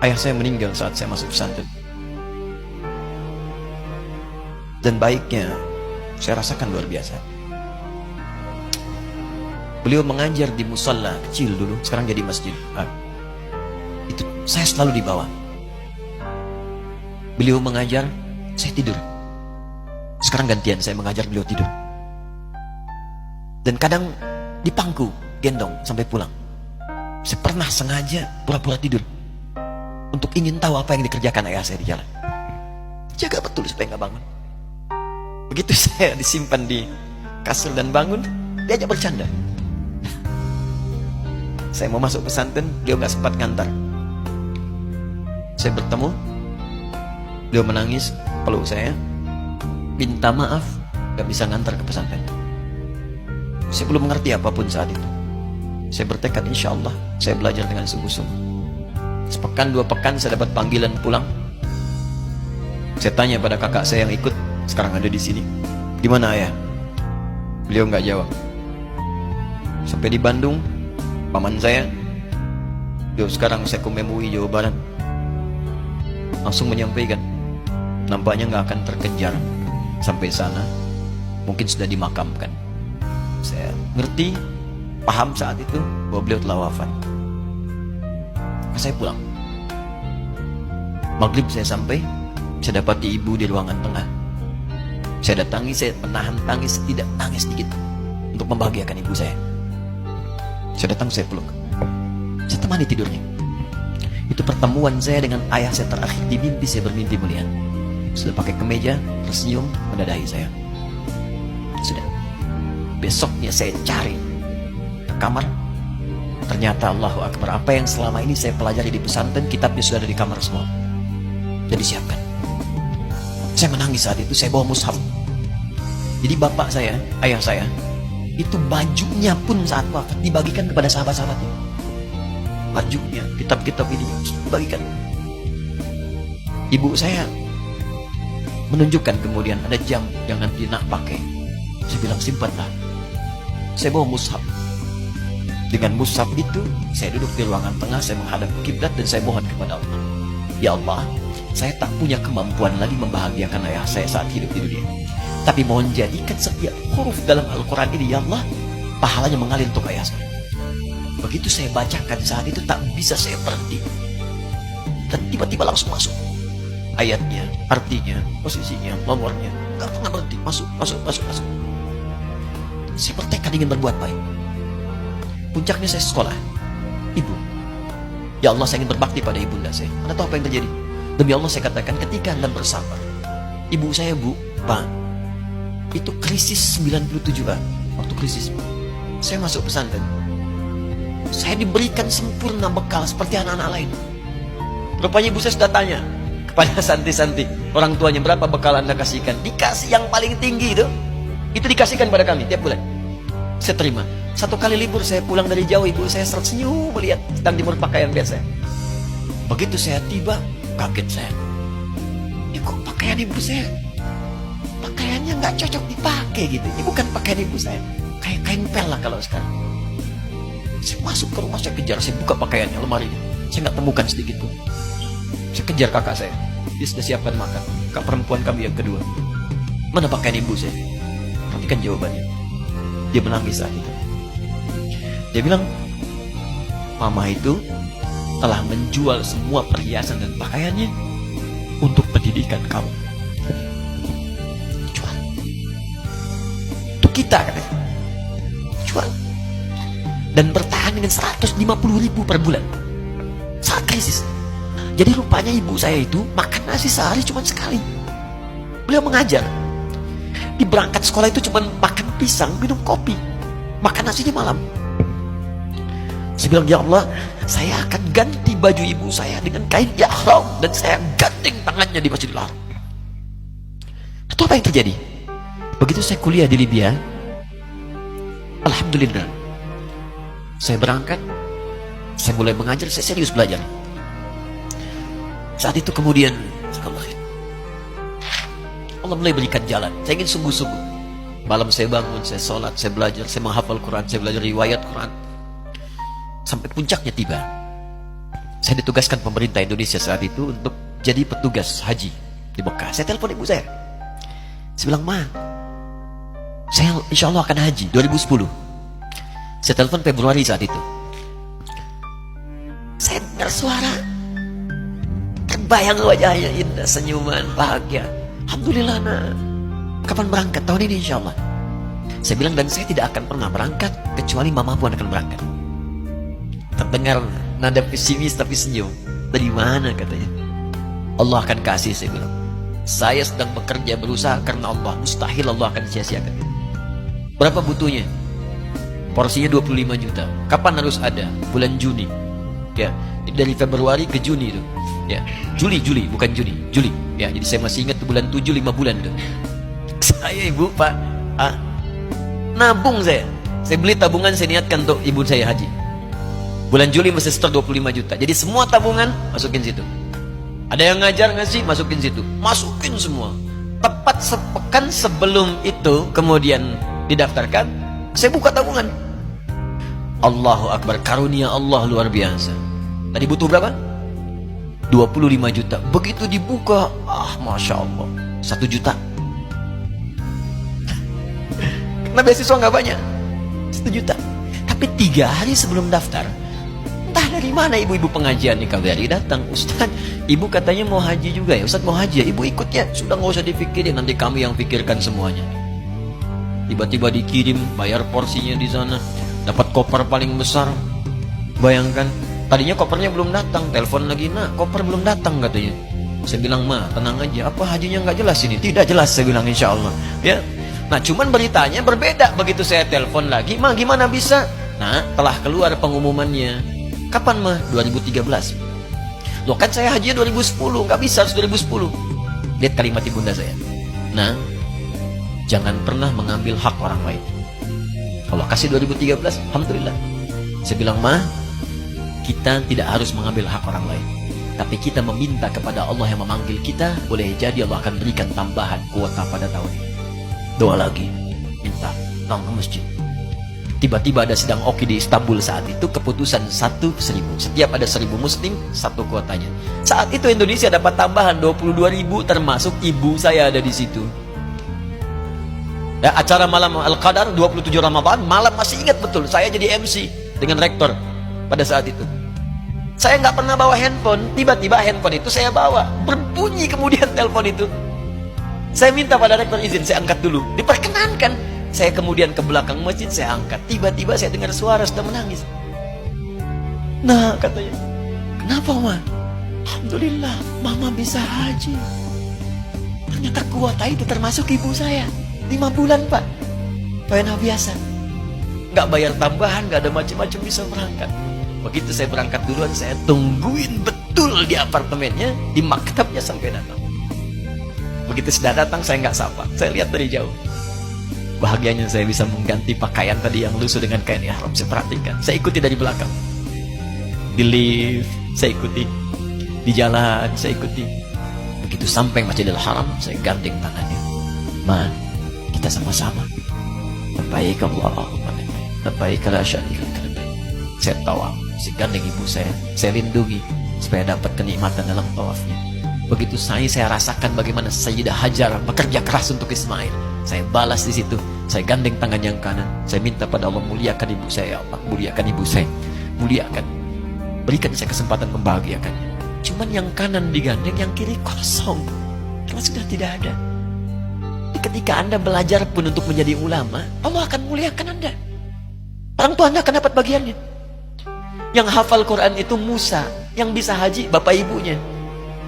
Ayah saya meninggal saat saya masuk pesantren. Dan baiknya saya rasakan luar biasa. Beliau mengajar di musalla kecil dulu, sekarang jadi masjid. Itu saya selalu dibawa. Beliau mengajar, saya tidur. Sekarang gantian saya mengajar, beliau tidur. Dan kadang dipangku, gendong sampai pulang. Saya pernah sengaja pura-pura tidur untuk ingin tahu apa yang dikerjakan ayah saya di jalan. Jaga betul supaya nggak bangun. Begitu saya disimpan di kasur dan bangun, diajak bercanda. Saya mau masuk pesantren, beliau nggak sempat ngantar. Saya bertemu, beliau menangis, peluk saya, minta maaf, nggak bisa ngantar ke pesantren. Saya belum mengerti apapun saat itu. Saya bertekad, insya Allah saya belajar dengan sungguh-sungguh. Sepekan 2 pekan saya dapat panggilan pulang. Saya tanya pada kakak saya yang ikut, sekarang ada di sini. Di mana ayah? Beliau nggak jawab. Sampai di Bandung, paman saya, beliau sekarang Sekom MUI Jawa Barat, langsung menyampaikan, nampaknya nggak akan terkejar sampai sana, mungkin sudah dimakamkan. Saya ngerti, paham saat itu bahwa beliau telah wafat. Saya pulang. Maghrib saya sampai, saya dapati ibu di ruangan tengah. Saya datangi, saya menahan tangis, tidak tangis sedikit untuk membahagiakan ibu saya. Saya datang, saya peluk. Saya temani tidurnya. Itu pertemuan saya dengan ayah saya terakhir di mimpi. Saya bermimpi mulia. Sudah pakai kemeja, tersenyum, mendadahi saya. Sudah. Besoknya saya cari ke kamar. Ternyata Allahu Akbar, apa yang selama ini saya pelajari di pesantren, kitabnya sudah ada di kamar semua. Sudah disiapkan. Saya menangis saat itu, saya bawa mushaf. Jadi bapak saya, ayah saya, itu bajunya pun saat wafat dibagikan kepada sahabat-sahabatnya. Bajunya, kitab-kitab ini dibagikan. Ibu saya menunjukkan kemudian ada jam yang nanti nak pakai. Saya bilang simpanlah. Saya bawa mushaf. Dengan mushaf itu, saya duduk di ruangan tengah, saya menghadap kiblat dan saya mohon kepada Allah. Ya Allah, saya tak punya kemampuan lagi membahagiakan ayah saya saat hidup di dunia. Tapi mohon jadikan setiap huruf dalam Al-Quran ini, ya Allah, pahalanya mengalir untuk ayah saya. Begitu saya bacakan saat itu, tak bisa saya berhenti. Dan tiba-tiba langsung masuk. Ayatnya, artinya, posisinya, nomornya, gak pernah berhenti. Masuk. Saya bertekad ingin berbuat baik. Puncaknya saya sekolah. Ibu, ya Allah, saya ingin berbakti pada ibunda saya. Anda tahu apa yang terjadi? Demi Allah saya katakan, ketika Anda bersabar, ibu saya, Bu, Pak, itu krisis 97, Pak. Waktu krisis, saya masuk pesantren. Saya diberikan sempurna bekal seperti anak-anak lain. Rupanya ibu saya sudah tanya kepada santi-santi, orang tuanya, berapa bekal Anda kasihkan? Dikasih yang paling tinggi itu dikasihkan pada kami tiap bulan. Saya terima. 1 kali libur saya pulang dari jauh, ibu saya tersenyum melihat sedang jemur pakaian biasa. Begitu saya tiba, kaget saya. Ini kok pakaian ibu saya? Pakaiannya nggak cocok dipakai gitu. Ini bukan pakaian ibu saya. Kayak kain pel lah kalau sekarang. Saya masuk ke rumah, saya kejar, saya buka pakaiannya, lemarinya. Saya nggak temukan sedikit pun. Saya kejar kakak saya. Dia sudah siapkan makan. Kak perempuan kami yang kedua. Mana pakaian ibu saya? Perhatikan jawabannya. Dia menangis saat itu. Dia bilang, mama itu telah menjual semua perhiasan dan pakaiannya untuk pendidikan kamu. Jual. Untuk kita, katanya. Jual. Dan bertahan dengan 150.000 per bulan saat krisis. Jadi rupanya ibu saya itu makan nasi sehari cuma sekali. Beliau mengajar. Di berangkat sekolah itu cuma makan pisang, minum kopi, makan nasinya malam. Saya bilang, ya Allah, saya akan ganti baju ibu saya dengan kain ihram dan saya gandeng tangannya di Masjidil Haram. Itu apa yang terjadi? Begitu saya kuliah di Libya, alhamdulillah, saya berangkat, saya mulai mengajar, saya serius belajar. Saat itu kemudian Allah mulai berikan jalan. Saya ingin sungguh-sungguh. Malam saya bangun, saya sholat, saya belajar, saya menghafal Quran, saya belajar riwayat Quran. Sampai puncaknya tiba. Saya ditugaskan pemerintah Indonesia saat itu untuk jadi petugas haji di Mekah. Saya telepon ibu saya. Saya bilang, Ma, saya insya Allah akan haji 2010. Saya telepon Februari saat itu. Saya dengar suara, terbayang wajahnya indah, senyuman, bahagia. Alhamdulillah, nak. Kapan berangkat? Tahun ini insya Allah. Saya bilang, dan saya tidak akan pernah berangkat kecuali mama pun akan berangkat. Terdengar nada pesimis tapi senyum. Dari mana katanya? Allah akan kasih, saya bilang. Saya sedang bekerja berusaha karena Allah. Mustahil Allah akan sia-siakan. Berapa butuhnya? Porsinya 25 juta. Kapan harus ada? Bulan Juni. Ya, dari Februari ke Juni itu. Ya, Juli bukan Juni, Juli. Ya, jadi saya masih ingat bulan 7 5 bulan itu. Saya ibu, Pak, nabung saya. Saya beli tabungan, saya niatkan untuk ibu saya haji. Bulan Juli mesti setor 25 juta. Jadi semua tabungan masukin situ. Ada yang ngajar ngasih, masukin situ. Masukin semua. Tepat sepekan sebelum itu kemudian didaftarkan, saya buka tabungan. Allahu Akbar, karunia Allah luar biasa. Tadi butuh berapa? 25 juta. Begitu dibuka, Masya Allah, 1 juta. Karena beasiswa nggak banyak, 1 juta. Tapi 3 hari sebelum daftar, entah dari mana ibu-ibu pengajian nih KBRI datang. Ustaz, ibu katanya mau haji juga ya? Ustaz mau haji ya? Ibu ikutnya. Sudah nggak usah dipikirin, nanti kami yang pikirkan semuanya. Tiba-tiba dikirim, bayar porsinya di sana, dapat koper paling besar. Bayangkan, tadinya kopernya belum datang, telepon lagi, nak, koper belum datang katanya. Saya bilang, Ma, tenang aja, apa hajinya nggak jelas ini? Tidak jelas, saya bilang, insya Allah. Ya, nah cuman beritanya berbeda. Begitu saya telepon lagi, Ma, gimana bisa? Nah, telah keluar pengumumannya. Kapan, Ma? 2013. Loh, kan saya haji 2010, nggak bisa, harus 2010. Lihat kalimat ibunda saya. Nah, jangan pernah mengambil hak orang lain. Allah kasih 2013, Alhamdulillah. Saya bilang, Ma, kita tidak harus mengambil hak orang lain, tapi kita meminta kepada Allah yang memanggil kita. Boleh jadi Allah akan berikan tambahan kuota pada tahun ini. Doa lagi, minta, datang ke masjid. Tiba-tiba ada sidang oki di Istanbul saat itu, keputusan 1.000. Setiap ada 1.000 muslim, 1 kuotanya. Saat itu Indonesia dapat tambahan 22.000, termasuk ibu saya ada di situ. Ya, acara malam Al-Qadar 27 Ramadan, malam masih ingat betul, saya jadi MC dengan rektor pada saat itu. Saya nggak pernah bawa handphone, tiba-tiba handphone itu saya bawa, berbunyi kemudian telepon itu. Saya minta pada rektor izin, saya angkat dulu, diperkenankan. Saya kemudian ke belakang masjid, saya angkat. Tiba-tiba saya dengar suara sudah menangis. Nah, katanya, kenapa, Ma? Alhamdulillah, Mama bisa haji. Ternyata kuota itu termasuk ibu saya. 5 bulan, Pak. Pena biasa. Nggak bayar tambahan, nggak ada macam-macam, bisa berangkat. Begitu saya berangkat duluan, saya tungguin betul di apartemennya, di maktabnya sampai datang. Begitu sudah datang, saya nggak sapa. Saya lihat dari jauh. Bahagianya saya bisa mengganti pakaian tadi yang lusuh dengan kain ihram. Saya perhatikan, saya ikuti dari belakang. Di lift, saya ikuti. Di jalan, saya ikuti. Begitu sampai Masjidil Haram, saya gandeng tangannya. Ma, kita sama-sama. Labbaik Allahumma labbaik la syarika lak labbaik. Saya tawaf, saya gandeng ibu saya lindungi supaya dapat kenikmatan dalam tawafnya. Begitu saya rasakan bagaimana Sayyidah Hajar bekerja keras untuk Ismail. Saya balas di situ. Saya gandeng tangan yang kanan. Saya minta pada Allah, muliakan ibu saya, Allah, muliakan ibu saya, muliakan. Berikan saya kesempatan membahagiakannya. Cuman yang kanan digandeng, yang kiri kosong. Karena sudah tidak ada. Ketika Anda belajar pun untuk menjadi ulama, Allah akan muliakan Anda. Orang tua Anda akan dapat bagiannya. Yang hafal Quran itu Musa, yang bisa haji bapak ibunya.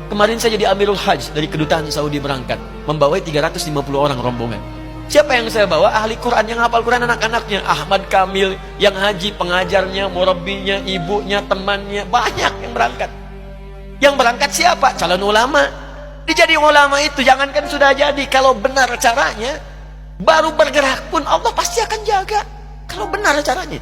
Kemarin saya jadi Amirul Hajj dari kedutaan Saudi berangkat, membawa 350 orang rombongan. Siapa yang saya bawa? Ahli Quran yang hafal Quran, anak-anaknya. Ahmad Kamil yang haji, pengajarnya, murabbinya, ibunya, temannya, banyak yang berangkat. Yang berangkat siapa? Calon ulama. Dijadi ulama itu jangankan sudah jadi, kalau benar caranya, baru bergerak pun Allah pasti akan jaga. Kalau benar caranya.